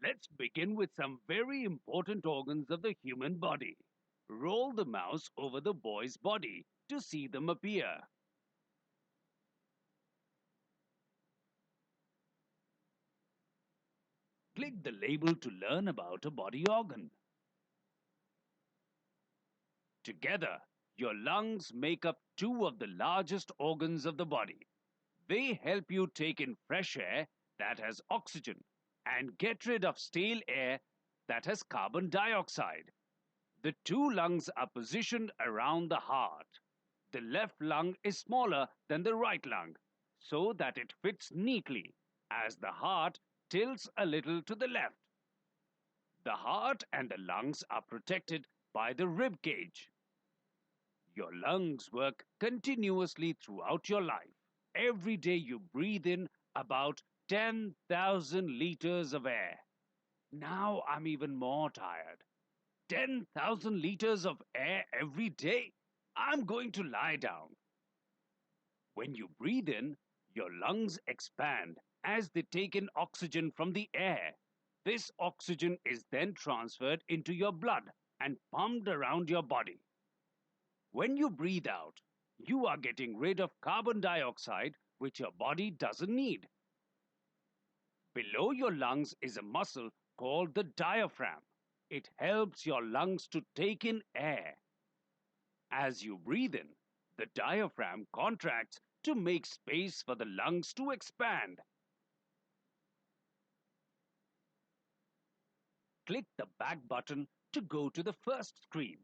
Let's begin with some very important organs of the human body. Roll the mouse over the boy's body to see them appear. Click the label to learn about a body organ. Together, your lungs make up two of the largest organs of the body. They help you take in fresh air that has oxygen and get rid of stale air that has carbon dioxide. The two lungs are positioned around the heart. The left lung is smaller than the right lung, so that it fits neatly as the heart tilts a little to the left. The heart and the lungs are protected by the rib cage. Your lungs work continuously throughout your life. Every day you breathe in about 10,000 liters of air. Now I'm even more tired. 10,000 liters of air every day? I'm going to lie down. When you breathe in, your lungs expand as they take in oxygen from the air. This oxygen is then transferred into your blood and pumped around your body. When you breathe out, you are getting rid of carbon dioxide, which your body doesn't need. Below your lungs is a muscle called the diaphragm. It helps your lungs to take in air. As you breathe in, the diaphragm contracts to make space for the lungs to expand. Click the back button to go to the first screen.